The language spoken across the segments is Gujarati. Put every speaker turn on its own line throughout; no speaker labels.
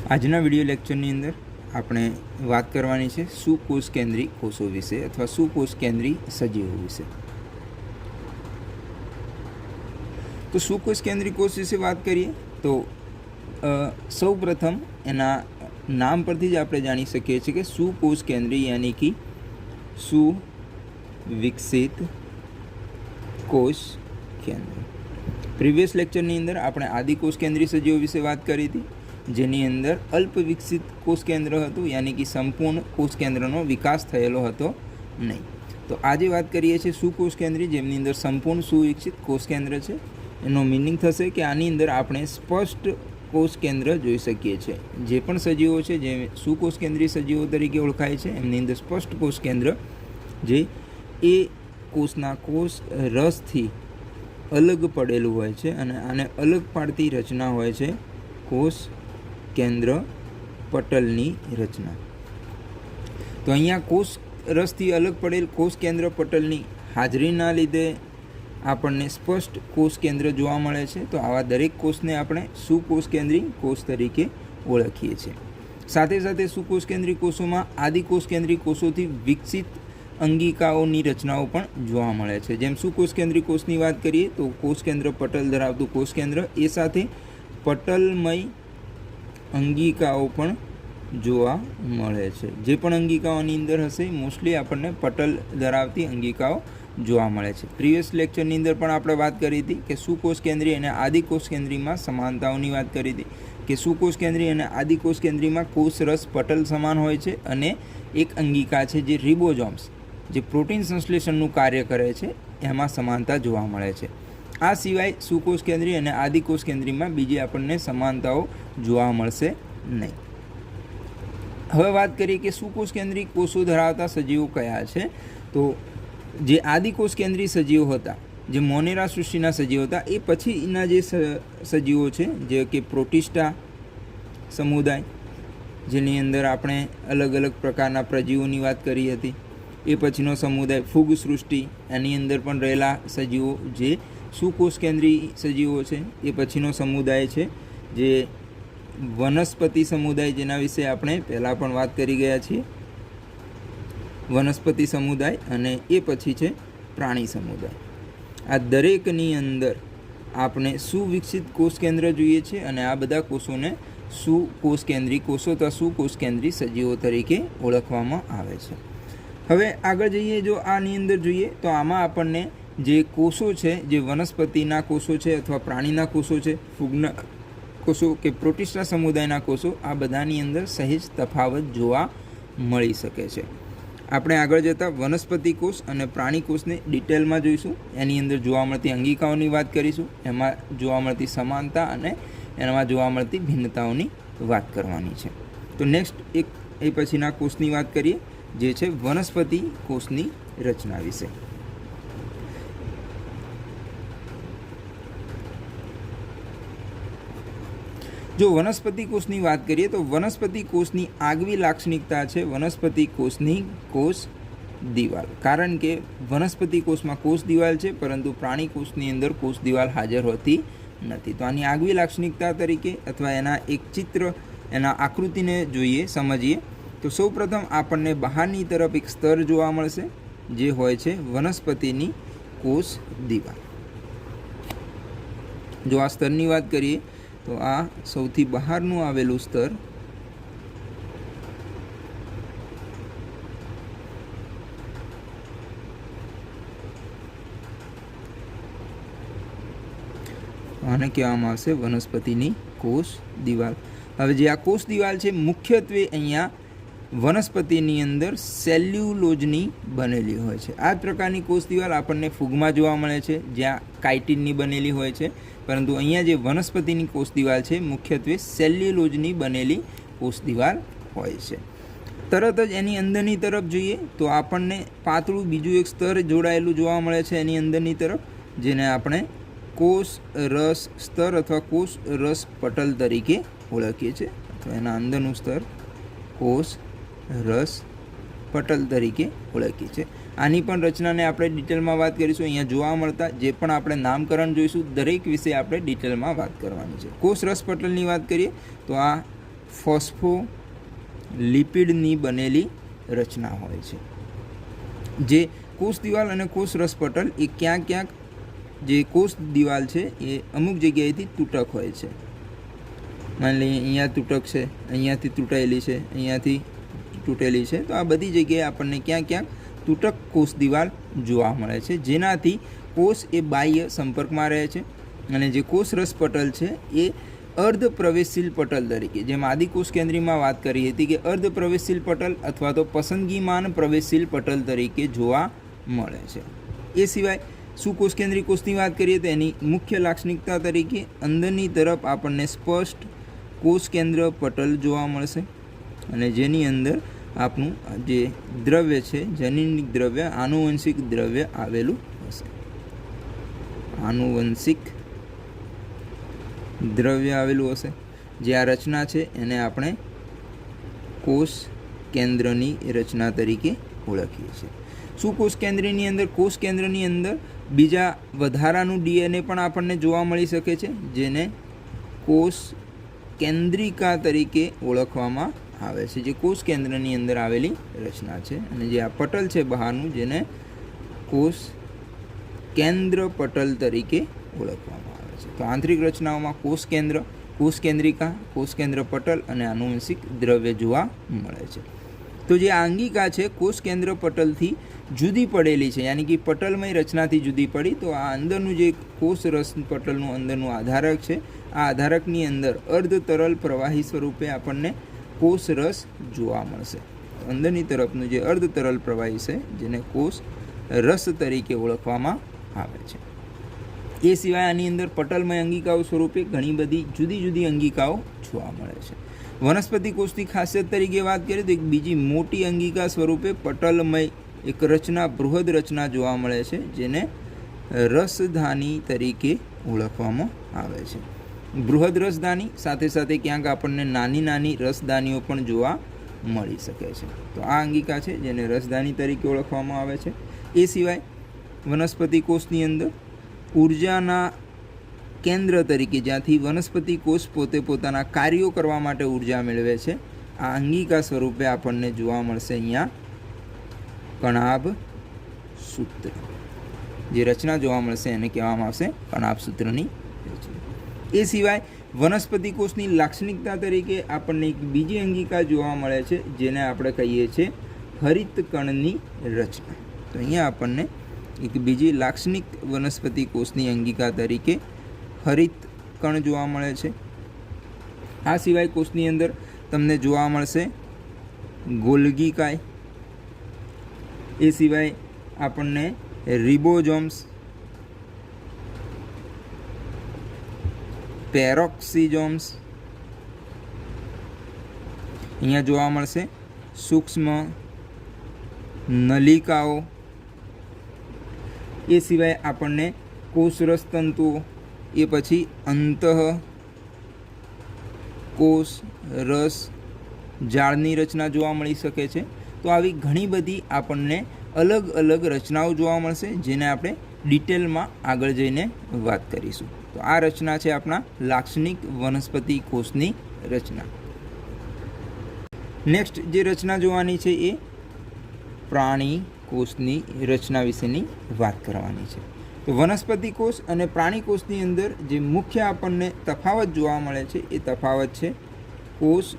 આજના વિડીયો લેક્ચરની અંદર આપણે વાત કરવાની છે સુકોષ કેન્દ્રી કોષો વિશે અથવા સુકોષ કેન્દ્રી સજીવો વિશે। તો સુકોષ કેન્દ્રી કોષ વિશે વાત કરીએ તો સૌ પ્રથમ એના નામ પરથી જ આપણે જાણી શકીએ છીએ કે સુકોષ કેન્દ્રી यानी कि સુવિકસિત કોષ કેન્દ્ર। પ્રીવિયસ લેક્ચરની અંદર આપણે આદિકોષ કેન્દ્રી સજીવો વિશે વાત કરી હતી, જેની અંદર અલ્પ વિકસિત કોષ કેન્દ્ર હતું, यानी कि સંપૂર્ણ કોષ કેન્દ્રનો વિકાસ થયેલો હતો નહીં। તો આજે વાત કરીએ છીએ સુકોષ કેન્દ્રી, જેમની અંદર સંપૂર્ણ સુવિકસિત કોષ કેન્દ્ર છે। એનો મિનિંગ થશે કે આની અંદર આપણે સ્પષ્ટ કોષ કેન્દ્ર જોઈ શકીએ છીએ। જે પણ સજીવો છે જે સુકોષ કેન્દ્રી સજીવો તરીકે ઓળખાય છે, એમની અંદર સ્પષ્ટ કોષ કેન્દ્ર જે એ કોષના કોષ રસથી અલગ પડેલું હોય છે અને આને અલગ પાડતી રચના હોય છે કોષ કેન્દ્ર પટલની રચના। તો અહીંયા કોષ રસથી અલગ પડેલ કોષ કેન્દ્ર પટલની હાજરીના લીધે આપણને સ્પષ્ટ કોષ કેન્દ્ર જોવા મળે છે। તો આવા દરેક કોષને આપણે સુકોષ કેન્દ્રી કોષ તરીકે ઓળખીએ છીએ। સાથે સાથે સુકોષ કેન્દ્રી કોષોમાં આદિકોષ કેન્દ્રી કોષોથી વિકસિત અંગિકાઓની રચનાઓ પણ જોવા મળે છે। જેમ સુકોષ કેન્દ્રી કોષની વાત કરીએ તો કોષ કેન્દ્ર પટલ ધરાવતું કોષ કેન્દ્ર, એ સાથે પટલમય અંગિકાઓ પણ જોવા મળે છે। જે પણ અંગિકાઓની અંદર હશે મોસ્ટલી આપણને પટલ ધરાવતી અંગિકાઓ જોવા મળે છે। પ્રીવિયસ લેક્ચરની અંદર પણ આપણે વાત કરી હતી કે સુકોષ કેન્દ્રી અને આદિકોષ કેન્દ્રીમાં સમાનતાઓની વાત કરી હતી કે સુકોષ કેન્દ્રી અને આદિકોષ કેન્દ્રીમાં કોષ રસ પટલ સમાન હોય છે અને એક અંગિકા છે જે રિબોઝોમ્સ, જે પ્રોટીન સંશ્લેષણનું કાર્ય કરે છે, એમાં સમાનતા જોવા મળે છે। આ સિવાય સુકોષ કેન્દ્રી અને આદિકોષ કેન્દ્રીમાં બીજી આપણને સમાનતાઓ જોવા મળશે નહીં। હવે વાત કરીએ કે સુકોષ કેન્દ્રી કોષો ધરાવતા સજીવો કયા છે। તો જે આદિકોષ કેન્દ્રી સજીવો હતા, જે મોનેરા સૃષ્ટિના સજીવો હતા, એ પછીના જે સજીવો છે જે કે પ્રોટિસ્ટા સમુદાય, જેની અંદર આપણે અલગ અલગ પ્રકારના પ્રજીવોની વાત કરી હતી, એ પછીનો સમુદાય ફૂગ સૃષ્ટિ, એની અંદર પણ રહેલા સજીવો જે સુકોષ કેન્દ્રી સજીવો છે। એ પછીનો સમુદાય છે જે વનસ્પતિ સમુદાય, જેના વિશે આપણે પહેલાં પણ વાત કરી ગયા છીએ, વનસ્પતિ સમુદાય, અને એ પછી છે પ્રાણી સમુદાય। આ દરેકની અંદર આપણે સુવિકસિત કોષ કેન્દ્ર જોઈએ છીએ અને આ બધા કોષોને સુકોષ કેન્દ્રી કોષો અથવા સુકોષ કેન્દ્રી સજીવો તરીકે ઓળખવામાં આવે છે। હવે આગળ જઈએ, જો આની અંદર જોઈએ તો આમાં આપણને જે કોષો છે, જે વનસ્પતિના કોષો છે અથવા પ્રાણીના કોષો છે, ફૂગના કોષો કે પ્રોટિસ્ટા સમુદાયના કોષો, આ બધાની અંદર સહેજ તફાવત જોવા મળી શકે છે। આપણે આગળ જતાં વનસ્પતિ કોષ અને પ્રાણી કોષને ડિટેલમાં જોઈશું, એની અંદર જોવા મળતી અંગિકાઓની વાત કરીશું, એમાં જોવા મળતી સમાનતા અને એમાં જોવા મળતી ભિન્નતાઓની વાત કરવાની છે। તો નેક્સ્ટ એક એ પછીના કોષની વાત કરીએ, જે છે વનસ્પતિ કોષની રચના વિશે। જો વનસ્પતિ કોષની વાત કરીએ તો વનસ્પતિ કોષની આગવી લાક્ષણિકતા છે વનસ્પતિ કોષની કોષ દિવાલ। કારણ કે વનસ્પતિ કોષમાં કોષ દિવાલ છે, પરંતુ પ્રાણી કોષની અંદર કોષ દિવાલ હાજર હોતી નથી। તો આની આગવી લાક્ષણિકતા તરીકે અથવા એના એક ચિત્ર, એના આકૃતિને જોઈએ, સમજીએ તો સૌપ્રથમ આપણને બહારની તરફ એક સ્તર જોવા મળશે, જે હોય છે વનસ્પતિની કોષ દિવાલ। જો આ સ્તરની વાત કરીએ તો આ સૌથી બહારનું આવેલું સ્તર આને કહેવામાં આવશે વનસ્પતિની કોષ દિવાલ। હવે જે આ કોષ દિવાલ છે, મુખ્યત્વે અહીંયા વનસ્પતિની અંદર સેલ્યુલોઝની બનેલી હોય છે। આ પ્રકારની કોષ દિવાલ આપણને ફૂગમાં જોવા મળે છે, જ્યાં કાઇટિનની બનેલી હોય છે, પરંતુ અહીંયા જે વનસ્પતિની કોષ દિવાલ છે મુખ્યત્વે સેલ્યુલોઝની બનેલી કોષ દિવાલ હોય છે। તરત જ એની અંદરની તરફ જોઈએ તો આપણને પાતળું બીજું એક સ્તર જોડાયેલું જોવા મળે છે એની અંદરની તરફ, જેને આપણે કોષ રસ સ્તર અથવા કોષ રસ પટલ તરીકે ઓળખીએ છીએ, અથવા એના અંદરનું સ્તર કોષ રસ પટલ તરીકે ઓળખીએ છીએ। આની પણ રચનાને આપણે ડિટેલમાં વાત કરીશું। અહીંયા જોવા મળતા જે પણ આપણે નામકરણ જોઈશું, દરેક વિશે આપણે ડિટેલમાં વાત કરવાની છે। કોષ રસ પટલની વાત કરીએ તો આ ફોસ્ફોલિપિડની બનેલી રચના હોય છે. જે કોષ દિવાલ અને કોષ રસપટલ એ ક્યાંક જે કોષ દિવાલ છે એ અમુક જગ્યાએથી તૂટક હોય છે. માની લઈએ અહીંયા તૂટક છે, અહીંયાથી તૂટાયેલી છે, અહીંયાથી તૂટેલી છે. તો આ બધી જગ્યાએ આપણને ક્યાંક તૂટક કોષ દિવાલ જોવા મળે છે, જેનાથી કોષ એ બાહ્ય સંપર્કમાં રહે છે. અને જે કોષ રસપટલ છે એ અર્ધ પ્રવેશશીલ પટલ તરીકે, જેમ આદિકોષ કેન્દ્રીમાં વાત કરી હતી કે અર્ધ પ્રવેશશીલ પટલ અથવા તો પસંદગીમાન પ્રવેશશીલ પટલ તરીકે જોવા મળે છે. એ સિવાય સુકોષ કેન્દ્રી કોષની વાત કરીએ તો એની મુખ્ય લાક્ષણિકતા તરીકે અંદરની તરફ આપણને સ્પષ્ટ કોષ કેન્દ્ર પટલ જોવા મળશે, અને જેની અંદર આપણું જે દ્રવ્ય છે, જનીનિક દ્રવ્ય, આનુવંશિક દ્રવ્ય આવેલું હશે. આનુવંશિક દ્રવ્ય આવેલું હશે. જે આ રચના છે એને આપણે કોષ કેન્દ્રની રચના તરીકે ઓળખીએ છીએ. સુકોષ કેન્દ્રની અંદર, કોષ કેન્દ્રની અંદર બીજા વધારાનું ડીએનએ પણ આપણને જોવા મળી શકે છે, જેને કોષ કેન્દ્રિકા તરીકે ઓળખવામાં આવે છે. જે કોષ કેન્દ્રની અંદર આવેલી રચના છે, અને જે આ પટલ છે બહારનું, જેને કોષ કેન્દ્ર પટલ તરીકે ઓળખવામાં આવે છે. તો આંતરિક રચનાઓમાં કોષ કેન્દ્ર, કોષ કેન્દ્રિકા, કોષ કેન્દ્ર પટલ અને આનુવંશિક દ્રવ્ય જોવા મળે છે. તો જે આ અંગિકા છે કોષ કેન્દ્ર પટલથી જુદી પડેલી છે, યાની કે પટલમય રચનાથી જુદી પડી. તો આ અંદરનું જે કોષ રસ પટલનું અંદરનું આધારક છે, આ આધારકની અંદર અર્ધ તરલ પ્રવાહી સ્વરૂપે આપણને કોષ રસ જોવા મળશે. અંદરની તરફનું જે અર્ધ તરલ પ્રવાહી છે, જેને કોષ રસ તરીકે ઓળખવામાં આવે છે. એ સિવાય આની અંદર પટલમય અંગિકાઓ સ્વરૂપે ઘણી બધી જુદી જુદી અંગિકાઓ જોવા મળે છે. વનસ્પતિ કોષની ખાસિયત તરીકે વાત કરીએ તો એક બીજી મોટી અંગિકા સ્વરૂપે પટલમય એક રચના, બૃહદ રચના જોવા મળે છે, જેને રસધાની તરીકે ઓળખવામાં આવે છે. બૃહદ રસધાની સાથે સાથે ક્યાંક આપણને નાની નાની રસધાનીઓ પણ જોવા મળી શકે છે. તો આ અંગિકા છે જેને રસધાની તરીકે ઓળખવામાં આવે છે. એ સિવાય વનસ્પતિ કોષની અંદર ઉર્જાના કેન્દ્ર તરીકે, જ્યાંથી વનસ્પતિ કોષ પોતે પોતાના કાર્યો કરવા માટે ઉર્જા મેળવે છે, આ અંગિકા સ્વરૂપે આપણને જોવા મળશે અહીંયા કણાભ સૂત્ર. જે રચના જોવા મળશે એને કહેવામાં આવશે કણાભ સૂત્રની રચના. એ સિવાય વનસ્પતિ કોષની લાક્ષણિકતા તરીકે આપણને એક બીજી અંગિકા જોવા મળે છે, જેને આપણે કહીએ છીએ હરિત કણની રચના. તો અહીંયા આપણને એક બીજી લાક્ષણિક વનસ્પતિ કોષની અંગિકા તરીકે હરિત કણ જોવા મળે છે. આ સિવાય કોષની અંદર તમને જોવા મળશે ગોલ્ગી કાય. એ સિવાય આપણને રિબોઝોમ્સ, પેરોક્સિઝોમ્સ અહીંયા જોવા મળશે, સૂક્ષ્મ નલિકાઓ. એ સિવાય આપણને કોષરસ તંતુઓ, એ પછી અંતઃ કોષ રસ જાળની રચના જોવા મળી શકે છે. તો આવી ઘણી બધી આપણને અલગ અલગ રચનાઓ જોવા મળશે, જેને આપણે ડિટેલમાં આગળ જઈને વાત કરીશું. તો આ રચના છે આપણા લાક્ષણિક વનસ્પતિ કોષની રચના. નેક્સ્ટ જે રચના જોવાની છે એ પ્રાણી કોષની રચના વિશેની વાત કરવાની છે. તો વનસ્પતિ કોષ અને પ્રાણી કોષની અંદર જે મુખ્ય આપણને તફાવત જોવા મળે છે એ તફાવત છે કોષ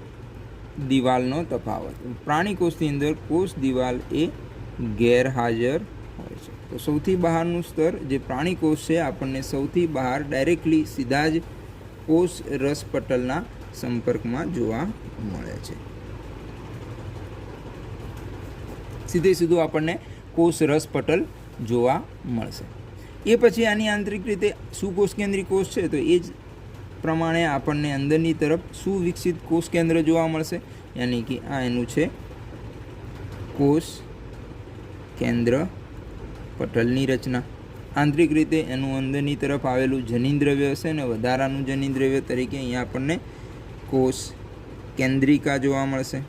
દિવાલનો તફાવત. પ્રાણી કોષની અંદર કોષ દિવાલ એ ગેરહાજર હોય છે. તો સૌથી બહારનું સ્તર જે પ્રાણી કોષ છે આપણને સૌથી બહાર ડાયરેક્ટલી સીધા જ કોષ રસ પટલના સંપર્કમાં જોવા મળે છે. સીધે સીધું આપણને કોષ રસ પટલ જોવા મળશે. એ પછી આની આંતરિક રીતે સુકોષ કેન્દ્રી કોષ છે, તો એ જ પ્રમાણે આપણને અંદરની તરફ સુવિકસિત કોષ કેન્દ્ર જોવા મળશે, યાની કે આ એનું છે કોષ કેન્દ્ર પટલની રચના. આંતરિક રીતે એનું અંદરની તરફ આવેલું જનીન દ્રવ્ય હશે, અને વધારાનું જનીન દ્રવ્ય તરીકે અહીંયા આપણને કોષ કેન્દ્રિકા જોવા મળશે.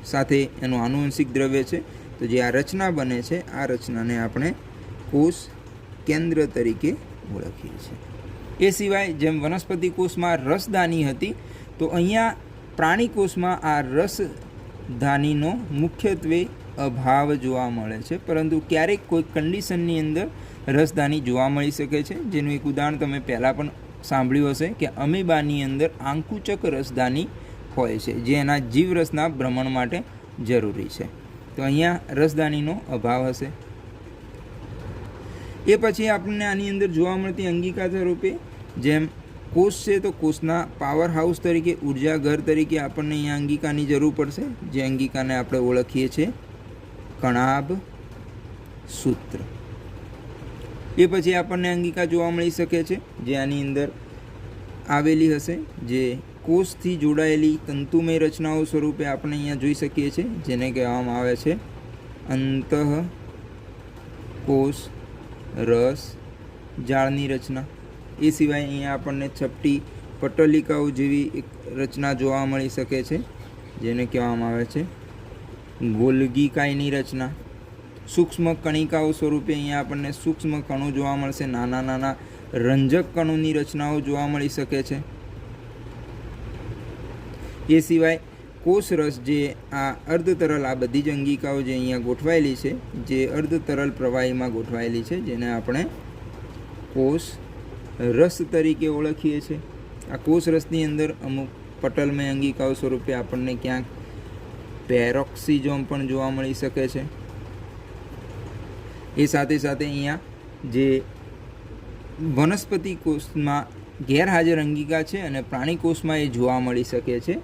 સાથે એનું આનુવંશિક દ્રવ્ય છે. તો જે આ રચના બને છે, આ રચનાને આપણે કોષ કેન્દ્ર તરીકે ઓળખીએ છીએ. એ સિવાય જેમ વનસ્પતિ કોષમાં રસદાની હતી, તો અહીંયા પ્રાણી કોષમાં આ રસધાનીનો મુખ્યત્વે અભાવ જોવા મળે છે, પરંતુ ક્યારેક કોઈ કન્ડિશનની અંદર રસધાની જોવા મળી શકે છે, જેનું એક ઉદાહરણ તમે પહેલાં પણ સાંભળ્યું હશે કે અમીબાની અંદર આંકુચક રસધાની હોય છે, જે એના જીવરસના ભ્રમણ માટે જરૂરી છે. તો અહીંયા રસધાનીનો અભાવ હશે. એ પછી આપણને આની અંદર જોવા મળતી અંગિકા સ્વરૂપે જેમ કોષ છે, તો કોષના પાવર હાઉસ તરીકે, ઉર્જા ઘર તરીકે આપણને અહીંયા અંગિકાની જરૂર પડશે, જે અંગિકાને આપણે ઓળખીએ છીએ કણાભ સૂત્ર. એ પછી આપણને અંગિકા જોવા મળી શકે છે, જે આની અંદર આવેલી હશે, જે કોષથી જોડાયેલી તંતુમય રચનાઓ સ્વરૂપે આપણે અહીંયા જોઈ શકીએ છીએ, જેને કહેવામાં આવે છે અંતઃકોષ રસ જાળની રચના. એ સિવાય અહીંયા આપણને ચપટી પટલિકાઓ જેવી એક રચના જોવા મળી શકે છે, જેને કહેવામાં આવે છે ગોલ્ગી કાયની રચના. સૂક્ષ્મ કણિકાઓ સ્વરૂપે અહીંયા આપણને સૂક્ષ્મ કણો જોવા મળશે, નાના નાના રંજક કણોની રચનાઓ જોવા મળી શકે છે. એ સિવાય કોષરસ, જે આ અર્ધતરલ, આ બધી જ અંગિકાઓ જે અહીંયા ગોઠવાયેલી છે, જે અર્ધતરલ પ્રવાહીમાં ગોઠવાયેલી છે, જેને આપણે કોષ રસ તરીકે ઓળખીએ છીએ. આ કોષ રસની અંદર અમુક પટલમય અંગિકાઓ સ્વરૂપે આપણને ક્યાંક પેરોક્સિઝોમ પણ જોવા મળી શકે છે. એ સાથે સાથે અહીંયા જે વનસ્પતિ કોષમાં ગેરહાજર અંગિકા છે અને પ્રાણી કોષમાં એ જોવા મળી શકે છે,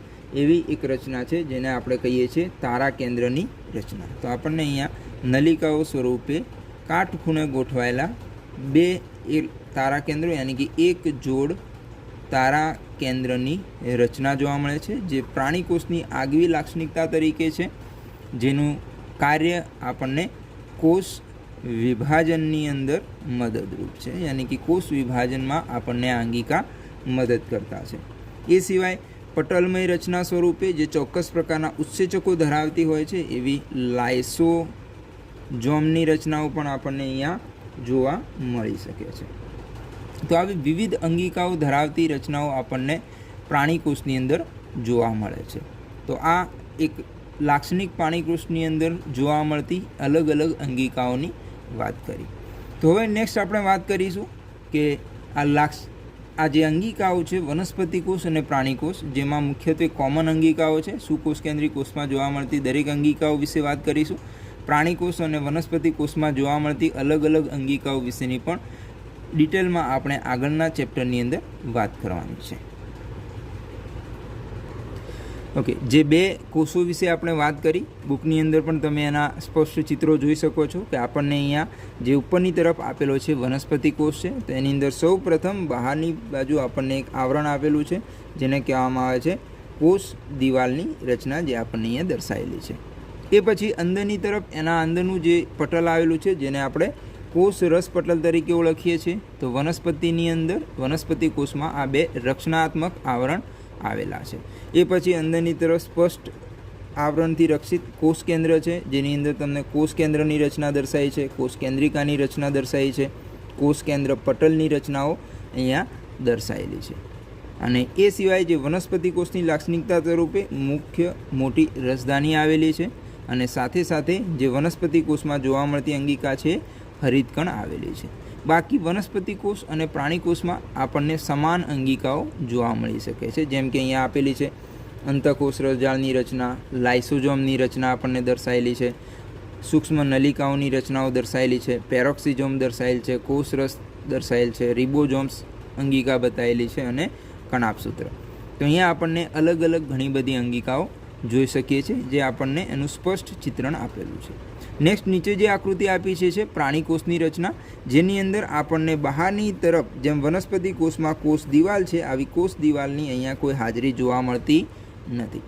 એવી એક રચના છે, જેને આપણે કહીએ છીએ તારા કેન્દ્રની રચના. તો આપણને અહીંયા નલિકાઓ સ્વરૂપે કાટખૂણે ગોઠવાયેલા બે તારા કેન્દ્રો, યાની કે એક જોડ તારા કેન્દ્રની રચના જોવા મળે છે, જે પ્રાણી કોષની આગવી લાક્ષણિકતા તરીકે છે, જેનું કાર્ય આપણને કોષ વિભાજનની અંદર મદદરૂપ છે, યાની કે કોષ વિભાજનમાં આપણને આ અંગિકા મદદ કરતા છે. એ સિવાય પટલમય રચના સ્વરૂપે જે ચોક્કસ પ્રકારના ઉત્સેચકો ધરાવતી હોય છે, એવી લાઇસોઝોમની રચનાઓ પણ આપણને અહીંયા જોવા મળી શકે છે. તો આવી વિવિધ અંગિકાઓ ધરાવતી રચનાઓ આપણને પ્રાણી કોષની અંદર જોવા મળે છે. તો આ એક લાક્ષણિક પ્રાણી કોષની અંદર જોવા મળતી અલગ અલગ અંગિકાઓની વાત કરી. તો હવે નેક્સ્ટ આપણે વાત કરીશું કે આ જે અંગિકાઓ છે વનસ્પતિ કોષ અને પ્રાણી કોષ, જેમાં મુખ્યત્વે કોમન અંગિકાઓ છે, સુકોષ કેન્દ્રી કોષમાં જોવા મળતી દરેક અંગિકાઓ વિશે વાત કરીશું. પ્રાણી કોષ અને વનસ્પતિ કોષમાં જોવા મળતી અલગ અલગ અંગિકાઓ વિશેની પણ ડિટેલમાં આપણે આગળના ચેપ્ટરની અંદર વાત કરવાની છે. ઓકે, જે બે કોષો વિશે આપણે વાત કરી, બુકની અંદર પણ તમે એના સ્પષ્ટ ચિત્રો જોઈ શકો છો કે આપણને અહીંયા જે ઉપરની તરફ આપેલો છે વનસ્પતિ કોષ છે, તો એની અંદર સૌ પ્રથમ બહારની બાજુ આપણને એક આવરણ આપેલું છે, જેને કહેવામાં આવે છે કોષ દિવાલની રચના, જે આપણને અહીંયા દર્શાવેલી છે. એ પછી અંદરની તરફ એના અંદરનું જે પટલ આવેલું છે, જેને આપણે કોષ રસ પટલ તરીકે ઓળખીએ છીએ. તો વનસ્પતિની અંદર, વનસ્પતિ કોષમાં આ બે રક્ષણાત્મક આવરણ આવેલા છે. એ પછી અંદરની તરફ સ્પષ્ટ આવરણથી રક્ષિત કોષ કેન્દ્ર છે, જેની અંદર તમને કોષ કેન્દ્રની રચના દર્શાવી છે, કોષ કેન્દ્રિકાની રચના દર્શાવી છે, કોષ કેન્દ્ર પટલની રચનાઓ અહીંયા દર્શાવેલી છે. અને એ સિવાય જે વનસ્પતિ કોષની લાક્ષણિકતા સ્વરૂપે મુખ્ય મોટી રસધાની આવેલી છે, અને સાથે સાથે જે વનસ્પતિ કોષમાં જોવા મળતી અંગિકા છે હરિતકણ આવેલી છે. બાકી વનસ્પતિ કોષ અને પ્રાણી કોષમાં આપણને સમાન અંગિકાઓ જોવા મળી શકે છે, જેમ કે અહીંયા આપેલી છે અંતઃકોષ રસજાળની રચના, લાઇસોઝોમની રચના આપણને દર્શાવેલી છે, સૂક્ષ્મ નલિકાઓની રચનાઓ દર્શાવેલી છે, પેરોક્સિઝોમ દર્શાવેલ છે, કોષરસ દર્શાવેલ છે, રિબોઝોમ્સ અંગિકા બતાવેલી છે અને કણાભસૂત્ર. તો અહીંયા આપણને અલગ અલગ ઘણી બધી અંગિકાઓ જોઈ શકીએ છીએ, જે આપણને એનું સ્પષ્ટ ચિત્રણ આપેલું છે. નેક્સ્ટ નીચે જે આકૃતિ આપી છે પ્રાણી કોષની રચના, જેની અંદર આપણને બહારની તરફ જેમ વનસ્પતિ કોષમાં કોષ દિવાલ છે, આવી કોષ દિવાલની અહીંયા કોઈ હાજરી જોવા મળતી નથી.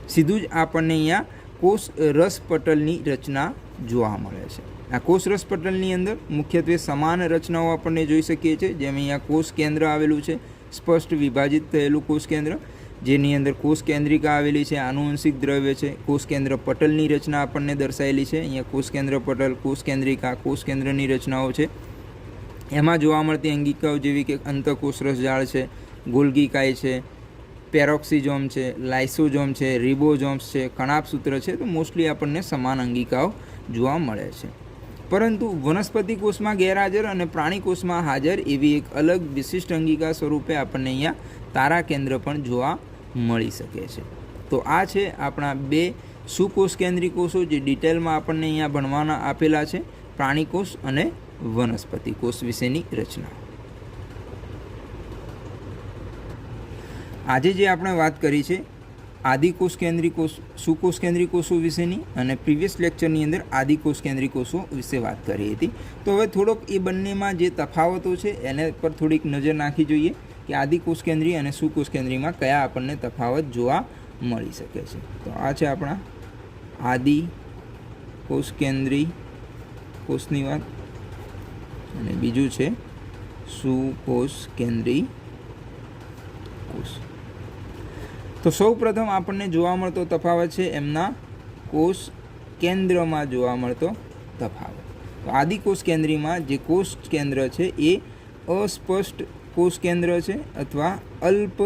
સીધું જ આપણને અહીંયા કોષ રસ પટલની રચના જોવા મળે છે. આ કોષ રસ પટલની અંદર મુખ્યત્વે સમાન રચનાઓ આપણને જોઈ શકીએ છીએ, જેમ અહીંયા કોષ કેન્દ્ર આવેલું છે, સ્પષ્ટ વિભાજિત થયેલું કોષ કેન્દ્ર, જેની અંદર કોષ કેન્દ્રિકા આવેલી છે, આનુવંશિક દ્રવ્ય છે, કોષ કેન્દ્ર પટલની રચના આપણને દર્શાવેલી છે. અહીંયા કોષ કેન્દ્ર પટલ, કોષ કેન્દ્રિકા, કોષ કેન્દ્રની રચનાઓ છે. એમાં જોવા મળતી અંગિકાઓ જેવી કે અંતઃકોષ રસજાળ છે, ગોલ્ગી કાય છે, પેરોક્સિઝોમ છે, લાઇસોઝોમ છે, રિબોઝોમ્સ છે, કણાભસૂત્ર છે, તો મોસ્ટલી આપણને સમાન અંગિકાઓ જોવા મળે છે. પરંતુ વનસ્પતિ કોષમાં ગેરહાજર અને પ્રાણી કોષમાં હાજર એવી એક અલગ વિશિષ્ટ અંગિકા સ્વરૂપે આપણને અહીંયા તારા કેન્દ્ર પણ જોવા મળી શકે છે. તો આ છે આપણા 2 સુકોષ કેન્દ્રી કોષો જે ડિટેલમાં આપણને અહીંયા ભણવાના આપેલા છે, પ્રાણી કોષ અને વનસ્પતિ કોષ વિશેની રચના. આજે જે આપણે વાત કરી છે આદિકોષ કેન્દ્રી કોષ સુકોષ કેન્દ્રી કોષો વિશેની, અને પ્રીવિયસ લેક્ચરની અંદર આદિકોષ કેન્દ્રી કોષો વિશે વાત કરી હતી. તો હવે થોડોક એ બંનેમાં જે તફાવતો છે એને પર થોડીક નજર નાખી જોઈએ કે આદિકોષ કેન્દ્રી અને સુકોષ કેન્દ્રીમાં કયા આપણને તફાવત જોવા મળી શકે છે. તો આ છે આપણા આદિકોષ કેન્દ્રી કોષની વાત, અને બીજું છે સુકોષ કેન્દ્રી કોષ. તો સૌ પ્રથમ આપણને જોવા મળતો તફાવત છે એમના કોષ કેન્દ્રમાં જોવા મળતો તફાવત. તો આદિકોષ કેન્દ્રીમાં જે કોષ કેન્દ્ર છે એ અસ્પષ્ટ કોષ કેન્દ્ર છે અથવા અલ્પ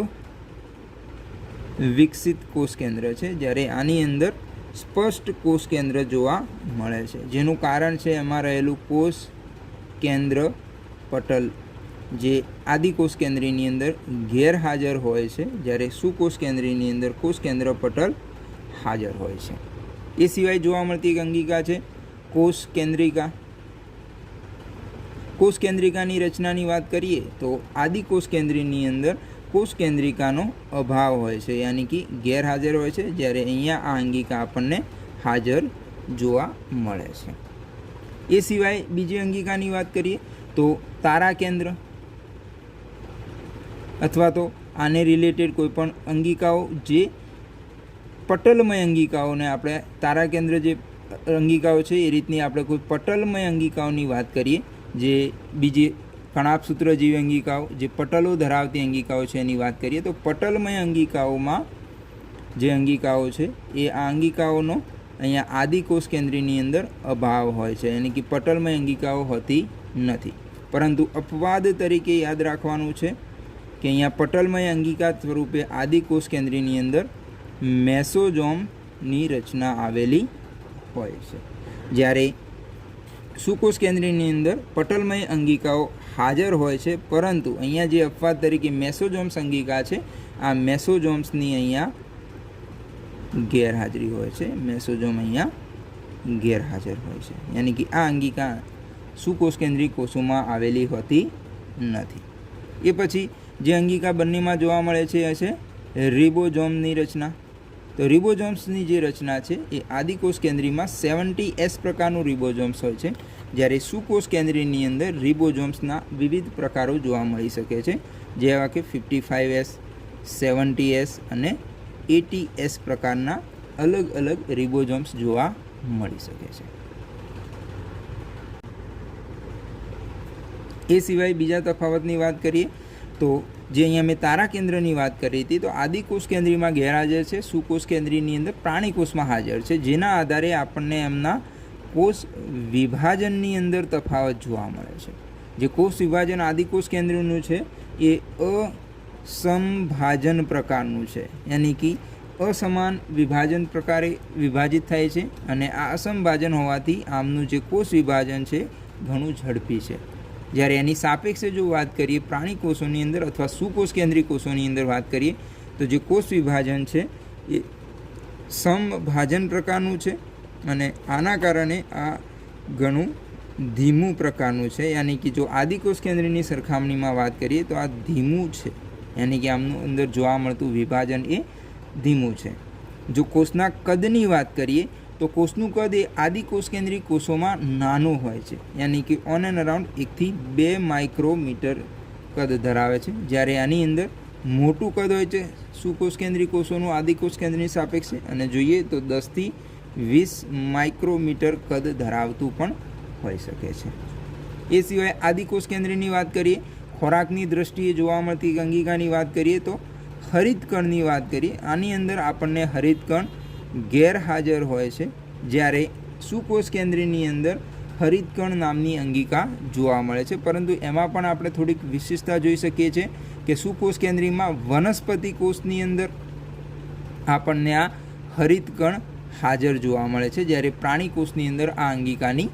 વિકસિત કોષ કેન્દ્ર છે, જ્યારે આની અંદર સ્પષ્ટ કોષ કેન્દ્ર જોવા મળે છે, જેનું કારણ છે એમાં રહેલું કોષ કેન્દ્ર પટલ જે આદિકોષ કેન્દ્રીની અંદર ગેરહાજર હોય છે, જ્યારે સુકોષ કેન્દ્રીની અંદર કોષ કેન્દ્ર પટલ હાજર હોય છે. એ સિવાય જોવા મળતી એક અંગિકા છે કોષ કેન્દ્રિકા. કોષ કેન્દ્રિકાની રચનાની વાત કરીએ તો આદિકોષ કેન્દ્રીની અંદર કોષ કેન્દ્રિકાનો અભાવ હોય છે, યાની કે ગેરહાજર હોય છે, જ્યારે અહીંયા આ અંગિકા આપણને હાજર જોવા મળે છે. એ સિવાય બીજી અંગિકાની વાત કરીએ તો તારા કેન્દ્ર, અથવા તો આને રિલેટેડ કોઈ પણ અંગિકાઓ જે પટલમય અંગિકાઓને આપણે તારા કેન્દ્ર જે અંગિકાઓ છે એ રીતની આપણે કોઈ પટલમય અંગિકાઓની વાત કરીએ, જે બીજી કણાભસૂત્ર જેવી અંગિકાઓ જે પટલો ધરાવતી અંગિકાઓ છે એની વાત કરીએ તો પટલમય અંગિકાઓમાં જે અંગિકાઓ છે એ આ અંગિકાઓનો અહીંયા આદિકોષ કેન્દ્રીની અંદર અભાવ હોય છે, યાની કે પટલમય અંગિકાઓ હોતી નથી. પરંતુ અપવાદ તરીકે યાદ રાખવાનું છે કે અહીંયા પટલમય અંગિકા સ્વરૂપે આદિકોષ કેન્દ્રીની અંદર મેસોઝોમની રચના આવેલી હોય છે, જ્યારે સુકોષ કેન્દ્રીની અંદર પટલમય અંગિકાઓ હાજર હોય છે, પરંતુ અહીંયા જે અપવાદ તરીકે મેસોઝોમ્સ અંગિકા છે આ મેસોઝોમ્સની અહીંયા ગેરહાજરી હોય છે. મેસોઝોમ અહીંયા ગેરહાજર હોય છે, યાની કે આ અંગિકા સુકોષ કેન્દ્રી કોષોમાં આવેલી હોતી નથી. એ પછી જે અંગિકા બંનેમાં જોવા મળે છે એ છે રિબોઝોમની રચના. તો રિબોઝોમ્સની જે રચના છે એ આદિકોષ કેન્દ્રીમાં 70S પ્રકારનું રિબોઝોમ્સ હોય છે, જ્યારે સુકોષ કેન્દ્રીની અંદર રિબોઝોમ્સના વિવિધ પ્રકારો જોવા મળી શકે છે, જેવા કે 55S, 70S અને 80S પ્રકારના અલગ અલગ રિબોઝોમ્સ જોવા મળી શકે છે. એ સિવાય બીજા તફાવતની વાત કરીએ તો જે અહીંયા મેં તારા કેન્દ્રની વાત કરી હતી, તો આદિકોષ કેન્દ્રીમાં ગેરહાજર છે, સુકોષ કેન્દ્રીની અંદર પ્રાણી કોષમાં હાજર છે, જેના આધારે આપણને એમના કોષ વિભાજનની અંદર તફાવત જોવા મળે છે. જે કોષ વિભાજન આદિકોષ કેન્દ્રનું છે એ અસમભાજન પ્રકારનું છે, યાની કે અસમાન વિભાજન પ્રકારે વિભાજિત થાય છે, અને આ અસમભાજન હોવાથી આમનું જે કોષ વિભાજન છે ઘણું ઝડપી છે. જ્યારે એની સાપેક્ષે જો વાત કરીએ પ્રાણી કોષોની અંદર અથવા સુકોષ કેન્દ્રી કોષોની અંદર વાત કરીએ તો જે કોષ વિભાજન છે એ સમભાજન પ્રકારનું છે, અને આના કારણે આ ઘણું ધીમું પ્રકારનું છે, યાની કે જો આદિકોષ કેન્દ્રની સરખામણીમાં વાત કરીએ તો આ ધીમું છે, યાની કે આમનું અંદર જોવા મળતું વિભાજન એ ધીમું છે. જો કોષના કદની વાત કરીએ તો કોષનું કદ એ આદિકોષ કેન્દ્રી કોષોમાં નાનું હોય છે, યાની કે ઓન એન્ડ અરાઉન્ડ 1 થી 2 માઇક્રોમીટર કદ ધરાવે છે, જ્યારે આની અંદર મોટું કદ હોય છે સુકોષ કેન્દ્રી કોષોનું આદિકોષ કેન્દ્રની સાપેક્ષે, અને જોઈએ તો 10 થી 20 માઇક્રોમીટર કદ ધરાવતું પણ હોઈ શકે છે. એ સિવાય આદિકોષ કેન્દ્રની વાત કરીએ, ખોરાકની દ્રષ્ટિએ જોવા મળતી અંગિકાની વાત કરીએ તો હરિતકણની વાત કરીએ, આની અંદર આપણને હરિતકણ ગેરહાજર હોય છે, જ્યારે સુકોષ કેન્દ્રની અંદર હરિતકણ નામની અંગિકા જોવા મળે છે. પરંતુ એમાં પણ આપણે થોડીક વિશેષતા જોઈ શકીએ છીએ કે સુકોષ કેન્દ્રીમાં વનસ્પતિ કોષની અંદર આપણને આ હરિતકણ હાજર જોવા મળે છે, જ્યારે પ્રાણી કોષની અંદર આ અંગિકાની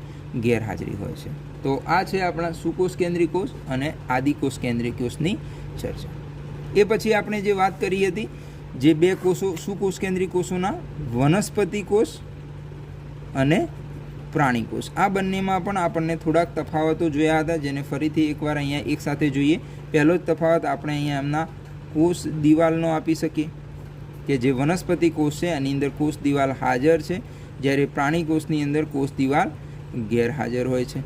ગેરહાજરી હોય છે. તો આ છે આપણા સુકોષ કેન્દ્રી કોષ અને આદિકોષ કેન્દ્રી કોષની ચર્ચા. એ પછી આપણે જે વાત કરી હતી જે બે કોષો સુકોષ કેન્દ્રી કોષોના વનસ્પતિ કોષ અને પ્રાણી કોષ, આ બંનેમાં પણ આપણને થોડાક તફાવતો જોયા હતા, જેને ફરીથી એકવાર અહીંયા એકસાથે જોઈએ. પહેલો જ તફાવત આપણે અહીંયા એમના કોષ દિવાલનો આપી શકીએ કે જે વનસ્પતિ કોષ છે એની અંદર કોષ દિવાલ હાજર છે, જ્યારે પ્રાણી કોષની અંદર કોષ દિવાલ ગેરહાજર હોય છે.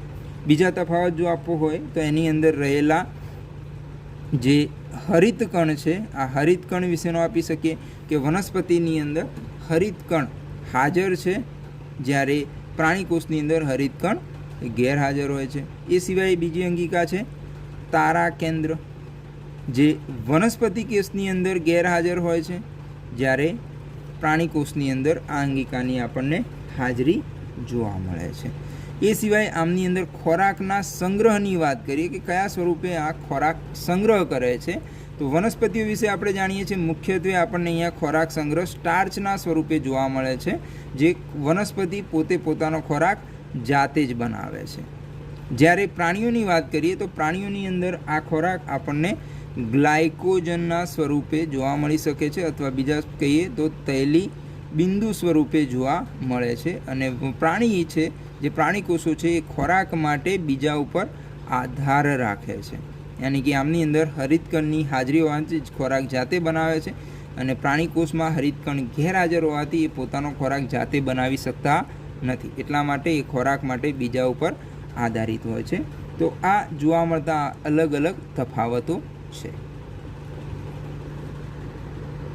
બીજા તફાવત જો આપવો હોય તો એની અંદર રહેલા જે હરિતકણ છે આ હરિતકણ વિશેનો આપી શકીએ કે વનસ્પતિની અંદર હરિતકણ હાજર છે, જ્યારે પ્રાણી કોષની અંદર હરિતકણ ગેરહાજર હોય છે. એ સિવાય બીજી અંગિકા છે તારા કેન્દ્ર, જે વનસ્પતિ કોષની અંદર ગેરહાજર હોય છે, જ્યારે પ્રાણી કોષની અંદર આ અંગિકાની આપણને હાજરી જોવા મળે છે. એ સિવાય આમની અંદર ખોરાકના સંગ્રહની વાત કરીએ કે કયા સ્વરૂપે આ ખોરાક સંગ્રહ કરે છે, તો વનસ્પતિઓ વિશે આપણે જાણીએ છીએ મુખ્યત્વે આપણને અહીંયા ખોરાક સંગ્રહ સ્ટાર્ચના સ્વરૂપે જોવા મળે છે, જે વનસ્પતિ પોતે પોતાનો ખોરાક જાતે જ બનાવે છે. જ્યારે પ્રાણીઓની વાત કરીએ તો પ્રાણીઓની અંદર આ ખોરાક આપણને ગ્લાયકોજનના સ્વરૂપે જોવા મળી શકે છે, અથવા બીજા કહીએ તો તૈલી બિંદુ સ્વરૂપે જોવા મળે છે. અને પ્રાણી છે જે પ્રાણી કોષો છે એ ખોરાક માટે બીજા ઉપર આધાર રાખે છે, યાની કે આમની અંદર હરિતકણની હાજરી હોવાથી જ ખોરાક જાતે બનાવે છે, અને પ્રાણી કોષમાં હરિતકણ ગેરહાજર હોવાથી એ પોતાનો ખોરાક જાતે બનાવી શકતા નથી, એટલા માટે એ ખોરાક માટે બીજા ઉપર આધારિત હોય છે. તો આ જોવા મળતા અલગ અલગ તફાવતો છે.